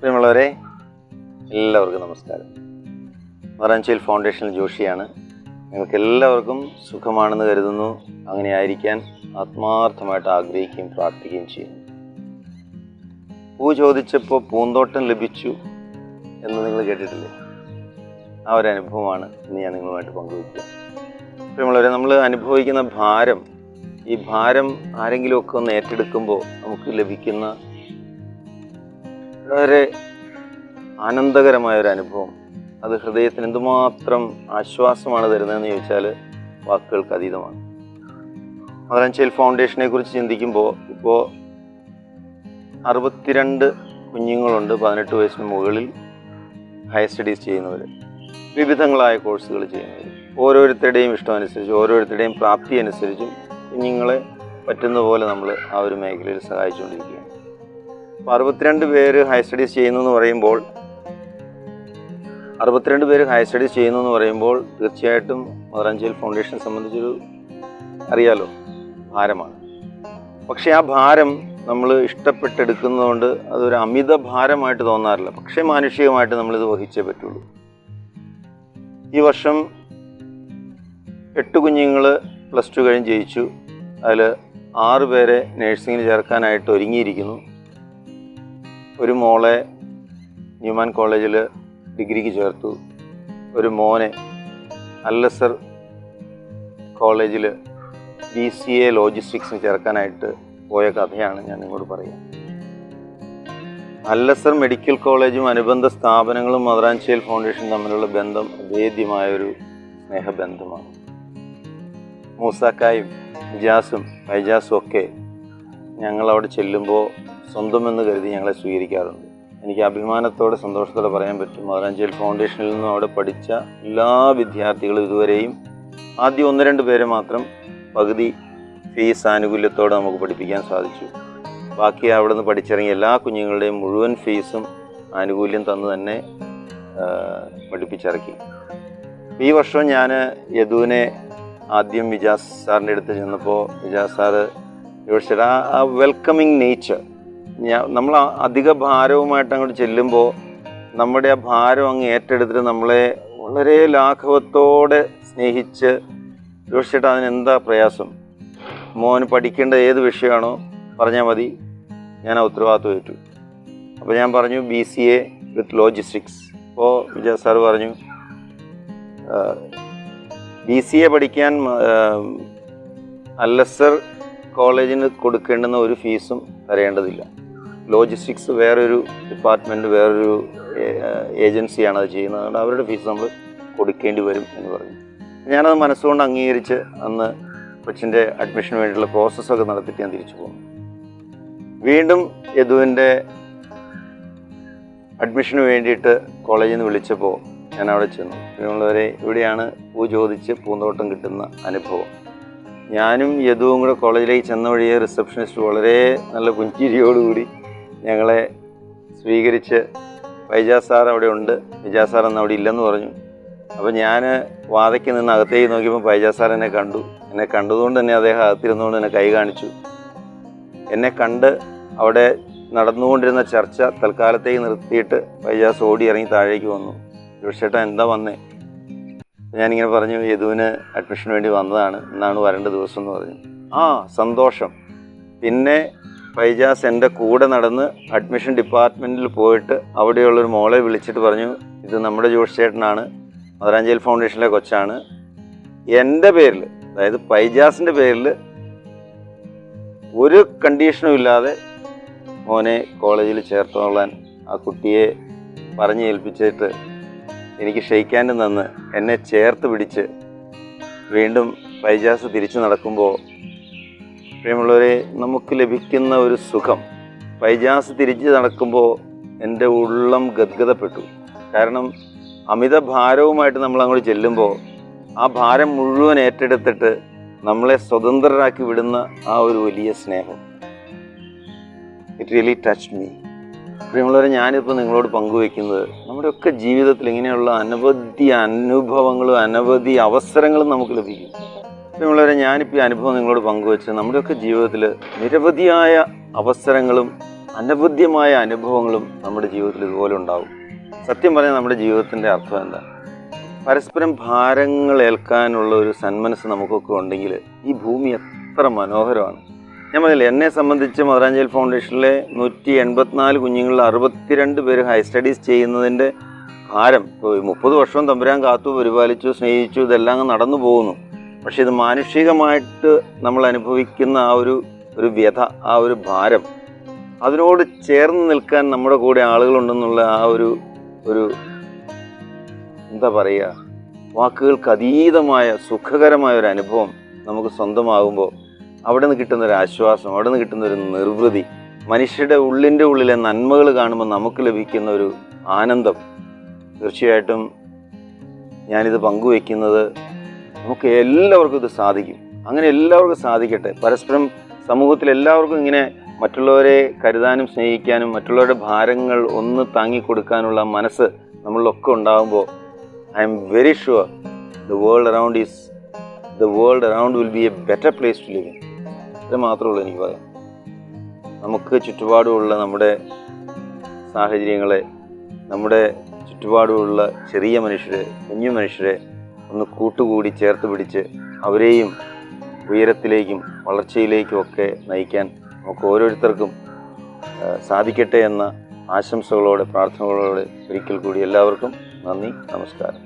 പ്രിയമുള്ളവരെ, എല്ലാവർക്കും നമസ്കാരം. മറാഞ്ചേൽ ഫൗണ്ടേഷനിൽ ജോഷിയാണ്. നിങ്ങൾക്ക് എല്ലാവർക്കും സുഖമാണെന്ന് കരുതുന്നു. അങ്ങനെ ആയിരിക്കാൻ ആത്മാർത്ഥമായിട്ട് ആഗ്രഹിക്കുകയും പ്രാർത്ഥിക്കുകയും ചെയ്യുന്നു. പൂ ചോദിച്ചപ്പോൾ പൂന്തോട്ടം ലഭിച്ചു എന്ന് നിങ്ങൾ കേട്ടിട്ടില്ലേ? ആ ഒരു അനുഭവമാണ് ഇന്ന് ഞാൻ നിങ്ങളുമായിട്ട് പങ്കുവയ്ക്കുക. പ്രിയമുള്ളവരെ, നമ്മൾ അനുഭവിക്കുന്ന ഭാരം, ഈ ഭാരം ആരെങ്കിലുമൊക്കെ ഒന്ന് ഏറ്റെടുക്കുമ്പോൾ നമുക്ക് ലഭിക്കുന്ന വളരെ ആനന്ദകരമായൊരു അനുഭവം, അത് ഹൃദയത്തിന് എന്തുമാത്രം ആശ്വാസമാണ് തരുന്നതെന്ന് ചോദിച്ചാൽ വാക്കുകൾക്ക് അതീതമാണ്. മറാഞ്ചേൽ ഫൗണ്ടേഷനെ കുറിച്ച് ചിന്തിക്കുമ്പോൾ ഇപ്പോൾ 62 കുഞ്ഞുങ്ങളുണ്ട്, 18 വയസ്സിന് മുകളിൽ ഹയർ സ്റ്റഡീസ് ചെയ്യുന്നവർ, വിവിധങ്ങളായ കോഴ്സുകൾ ചെയ്യുന്നവർ. ഓരോരുത്തരുടെയും ഇഷ്ടമനുസരിച്ച്, ഓരോരുത്തരുടെയും പ്രാപ്തി അനുസരിച്ചും കുഞ്ഞുങ്ങളെ പറ്റുന്ന പോലെ നമ്മൾ ആ ഒരു മേഖലയിൽ സഹായിച്ചുകൊണ്ടിരിക്കുകയാണ്. അപ്പോൾ 62 പേര് ഹയർ സ്റ്റഡീസ് ചെയ്യുന്നു എന്ന് പറയുമ്പോൾ 62 പേര് ഹയർ സ്റ്റഡീസ് ചെയ്യുന്നു എന്ന് പറയുമ്പോൾ തീർച്ചയായിട്ടും മറാഞ്ചേൽ ഫൗണ്ടേഷനെ സംബന്ധിച്ചൊരു അറിയാലോ ഭാരമാണ്. പക്ഷേ ആ ഭാരം നമ്മൾ ഇഷ്ടപ്പെട്ടെടുക്കുന്നതുകൊണ്ട് അതൊരു അമിത ഭാരമായിട്ട് തോന്നാറില്ല. പക്ഷേ മാനുഷികമായിട്ട് നമ്മളിത് വഹിച്ചേ പറ്റുള്ളൂ. ഈ വർഷം 8 കുഞ്ഞുങ്ങൾ +2 കഴിഞ്ഞ് ജയിച്ചു. അതിൽ 6 പേരെ നേഴ്സിങ്ങിന് ചേർക്കാനായിട്ട് ഒരുങ്ങിയിരിക്കുന്നു. ഒരു മോളെ ന്യൂമാൻ കോളേജിൽ ഡിഗ്രിക്ക് ചേർത്തു. ഒരു മോനെ അല്ലസർ കോളേജിൽ BCA ലോജിസ്റ്റിക്സിന് ചേർക്കാനായിട്ട് പോയ കഥയാണ് ഞാൻ നിങ്ങളോട് പറയുക. അല്ലസർ മെഡിക്കൽ കോളേജും അനുബന്ധ സ്ഥാപനങ്ങളും മറാഞ്ചേൽ ഫൗണ്ടേഷൻ തമ്മിലുള്ള ബന്ധം അഭേദ്യമായൊരു സ്നേഹബന്ധമാണ്. മൂസാക്കായും ഇജാസും ഫൈജാസും ഒക്കെ ഞങ്ങളവിടെ ചെല്ലുമ്പോൾ സ്വന്തമെന്ന് കരുതി ഞങ്ങളെ സ്വീകരിക്കാറുണ്ട്. എനിക്ക് അഭിമാനത്തോടെ സന്തോഷത്തോടെ പറയാൻ പറ്റും, മറാഞ്ചേൽ ഫൗണ്ടേഷനിൽ നിന്നും അവിടെ പഠിച്ച എല്ലാ വിദ്യാർത്ഥികളും ഇതുവരെയും ആദ്യം 1-2 പേരെ മാത്രം പകുതി ഫീസ് ആനുകൂല്യത്തോടെ നമുക്ക് പഠിപ്പിക്കാൻ സാധിച്ചു. ബാക്കി അവിടെ നിന്ന് പഠിച്ചിറങ്ങിയ എല്ലാ കുഞ്ഞുങ്ങളുടെയും മുഴുവൻ ഫീസും ആനുകൂല്യം തന്നു തന്നെ പഠിപ്പിച്ചിറക്കി. ഈ വർഷം ഞാൻ യദുവിനെ ആദ്യം വിജാസ് സാറിൻ്റെ അടുത്ത് ചെന്നപ്പോൾ വിജാസ് സാറ് ചോദിച്ചത് ആ വെൽക്കമിങ് നേച്ചർ, നമ്മൾ അധിക ഭാരവുമായിട്ട് അങ്ങോട്ട് ചെല്ലുമ്പോൾ നമ്മുടെ ആ ഭാരം അങ്ങ് ഏറ്റെടുത്തിട്ട് നമ്മളെ വളരെ ലാഘവത്തോടെ സ്നേഹിച്ച്, ചോദിച്ചിട്ട് അതിനെന്താ പ്രയാസം, മോന് പഠിക്കേണ്ട ഏത് വിഷയമാണോ പറഞ്ഞാൽ മതി, ഞാൻ ആ ഉത്തരവാദിത്വം ഏറ്റു. അപ്പോൾ ഞാൻ പറഞ്ഞു BCA വിത്ത് ലോജിസ്റ്റിക്സ്. അപ്പോൾ വിജയ സാർ പറഞ്ഞു BCA പഠിക്കാൻ അല്ലസർ കോളേജിന് കൊടുക്കേണ്ടുന്ന ഒരു ഫീസും തരേണ്ടതില്ല. ലോജിസ്റ്റിക്സ് വേറൊരു ഡിപ്പാർട്ട്മെൻറ്റ്, വേറൊരു ഏജൻസിയാണ് അത് ചെയ്യുന്നത്, അതുകൊണ്ട് അവരുടെ ഫീസ് നമ്മൾ കൊടുക്കേണ്ടി വരും എന്ന് പറഞ്ഞു. ഞാനത് മനസ്സുകൊണ്ട് അംഗീകരിച്ച് അന്ന് കൊച്ചിൻ്റെ അഡ്മിഷന് വേണ്ടിയിട്ടുള്ള പ്രോസസ്സൊക്കെ നടത്തിയിട്ട് ഞാൻ തിരിച്ചു പോകുന്നു. വീണ്ടും യദുവിൻ്റെ അഡ്മിഷന് വേണ്ടിയിട്ട് കോളേജിൽ നിന്ന് വിളിച്ചപ്പോൾ ഞാൻ അവിടെ ചെന്നു. ഇതുള്ളവരെ, ഇവിടെയാണ് പൂ ചോദിച്ച് പൂന്തോട്ടം കിട്ടുന്ന അനുഭവം. ഞാനും യദുവും കൂടെ കോളേജിലേക്ക് ചെന്ന വഴിയെ റിസപ്ഷനിസ്റ്റ് വളരെ നല്ല പുഞ്ചിരിയോടുകൂടി ഞങ്ങളെ സ്വീകരിച്ച്, ഫൈജാസ് സാർ അവിടെ ഉണ്ട്, വിജാസ് സാർ അന്ന് അവിടെ ഇല്ലെന്ന് പറഞ്ഞു. അപ്പോൾ ഞാൻ വാതയ്ക്ക് നിന്ന് അകത്തേക്ക് നോക്കിയപ്പോൾ ഫൈജാസ് സാർ എന്നെ കണ്ടു. എന്നെ കണ്ടതുകൊണ്ട് തന്നെ അദ്ദേഹം അകത്തിരുന്നുകൊണ്ട് എന്നെ കൈ കാണിച്ചു. എന്നെ കണ്ട് അവിടെ നടന്നുകൊണ്ടിരുന്ന ചർച്ച തൽക്കാലത്തേക്ക് നിർത്തിയിട്ട് ഫൈജാസ് ഓടി ഇറങ്ങി താഴേക്ക് വന്നു. ജോഷേട്ടാ എന്താ വന്നേ? ഞാനിങ്ങനെ പറഞ്ഞു, യദുവിന് അഡ്മിഷന് വേണ്ടി വന്നതാണ്, എന്നാണ് വരേണ്ട ദിവസം എന്ന് പറഞ്ഞു. ആ സന്തോഷം. പിന്നെ ഫൈജാസ് എൻ്റെ കൂടെ നടന്ന് അഡ്മിഷൻ ഡിപ്പാർട്ട്മെൻറ്റിൽ പോയിട്ട് അവിടെയുള്ളൊരു മോളെ വിളിച്ചിട്ട് പറഞ്ഞു, ഇത് നമ്മുടെ ജോഷ് ചേട്ടനാണ്, മറാഞ്ചേൽ ഫൗണ്ടേഷനിലെ കൊച്ചാണ്, എൻ്റെ പേരിൽ, അതായത് ഫൈജാസിൻ്റെ പേരിൽ ഒരു കണ്ടീഷനും ഇല്ലാതെ മോനെ കോളേജിൽ ചേർത്തോളാൻ ആ കുട്ടിയെ പറഞ്ഞ് ഏൽപ്പിച്ചിട്ട് എനിക്ക് ഷെയ്ക്കാൻ്റെ തന്ന് എന്നെ ചേർത്ത് പിടിച്ച് വീണ്ടും ഫൈജാസ് തിരിച്ചു നടക്കുമ്പോൾ, പ്രിയമുള്ളവരെ, നമുക്ക് ലഭിക്കുന്ന ഒരു സുഖം, ഫൈജാസ് തിരിച്ച് നടക്കുമ്പോൾ എൻ്റെ ഉള്ളം ഗദ്ഗതപ്പെട്ടു. കാരണം അമിത ഭാരവുമായിട്ട് നമ്മൾ അങ്ങോട്ട് ചെല്ലുമ്പോൾ ആ ഭാരം മുഴുവൻ ഏറ്റെടുത്തിട്ട് നമ്മളെ സ്വതന്ത്രരാക്കി വിടുന്ന ആ ഒരു വലിയ സ്നേഹം, ഇറ്റ് റിയലി ടച്ച്ഡ് മീ. പ്രിയമുള്ളവരെ, ഞാനിപ്പോൾ നിങ്ങളോട് പങ്കുവയ്ക്കുന്നത് നമ്മുടെയൊക്കെ ജീവിതത്തിൽ ഇങ്ങനെയുള്ള അനവധി അനുഭവങ്ങളും അനവധി അവസരങ്ങളും നമുക്ക് ലഭിക്കും. പ്രിയമുള്ളവരെ, ഞാനിപ്പോൾ ഈ അനുഭവം നിങ്ങളോട് പങ്കുവെച്ച് നമ്മുടെയൊക്കെ ജീവിതത്തിൽ നിരവധിയായ അവസരങ്ങളും അനവധ്യമായ അനുഭവങ്ങളും നമ്മുടെ ജീവിതത്തിൽ ഇതുപോലെ ഉണ്ടാവും. സത്യം പറഞ്ഞാൽ നമ്മുടെ ജീവിതത്തിൻ്റെ അർത്ഥം എന്താ? പരസ്പരം ഭാരങ്ങൾ ഏൽക്കാനുള്ള ഒരു സന്മനസ് നമുക്കൊക്കെ ഉണ്ടെങ്കിൽ ഈ ഭൂമി എത്ര മനോഹരമാണ്. ഞാൻ പറഞ്ഞില്ല, എന്നെ സംബന്ധിച്ച് മദറാഞ്ചേൽ ഫൗണ്ടേഷനിലെ 184 കുഞ്ഞുങ്ങളിൽ 62 പേര് ഹയർ സ്റ്റഡീസ് ചെയ്യുന്നതിൻ്റെ ഭാരം, ഇപ്പോൾ 30 വർഷവും തമ്പുരാൻ കാത്തു പരിപാലിച്ചു സ്നേഹിച്ചു, ഇതെല്ലാം അങ്ങ് നടന്നു പോകുന്നു. പക്ഷെ ഇത് മാനുഷികമായിട്ട് നമ്മൾ അനുഭവിക്കുന്ന ആ ഒരു വ്യഥ, ആ ഒരു ഭാരം, അതിനോട് ചേർന്ന് നിൽക്കാൻ നമ്മുടെ കൂടെ ആളുകളുണ്ടെന്നുള്ള ആ ഒരു എന്താ പറയുക, വാക്കുകൾക്ക് അതീതമായ സുഖകരമായ ഒരു അനുഭവം നമുക്ക് സ്വന്തമാകുമ്പോൾ അവിടെ നിന്ന് കിട്ടുന്നൊരു ആശ്വാസം, അവിടെ നിന്ന് കിട്ടുന്നൊരു നിർവൃതി, മനുഷ്യരുടെ ഉള്ളിലെ നന്മകൾ കാണുമ്പോൾ നമുക്ക് ലഭിക്കുന്ന ഒരു ആനന്ദം, തീർച്ചയായിട്ടും ഞാനിത് പങ്കുവയ്ക്കുന്നത് നമുക്ക് എല്ലാവർക്കും ഇത് സാധിക്കും. അങ്ങനെ എല്ലാവർക്കും സാധിക്കട്ടെ. പരസ്പരം സമൂഹത്തിൽ എല്ലാവർക്കും ഇങ്ങനെ മറ്റുള്ളവരെ കരുതാനും സ്നേഹിക്കാനും മറ്റുള്ളവരുടെ ഭാരങ്ങൾ ഒന്ന് താങ്ങിക്കൊടുക്കാനുള്ള മനസ്സ് നമ്മളിലൊക്കെ ഉണ്ടാകുമ്പോൾ I am very sure the world around will be a better place to live in. ഇത് മാത്രമേ ഉള്ളൂ എനിക്ക് പറയാം. നമുക്ക് ചുറ്റുപാടുമുള്ള നമ്മുടെ സാഹചര്യങ്ങളെ, നമ്മുടെ ചുറ്റുപാടുമുള്ള ചെറിയ മനുഷ്യരെ, കുഞ്ഞു മനുഷ്യരെ ഒന്ന് കൂട്ടുകൂടി ചേർത്ത് പിടിച്ച് അവരെയും ഉയരത്തിലേക്കും വളർച്ചയിലേക്കും ഒക്കെ നയിക്കാൻ നമുക്ക് ഓരോരുത്തർക്കും സാധിക്കട്ടെ എന്ന ആശംസകളോടെ പ്രാർത്ഥനകളോടെ ഒരിക്കൽ കൂടി എല്ലാവർക്കും നന്ദി, നമസ്കാരം.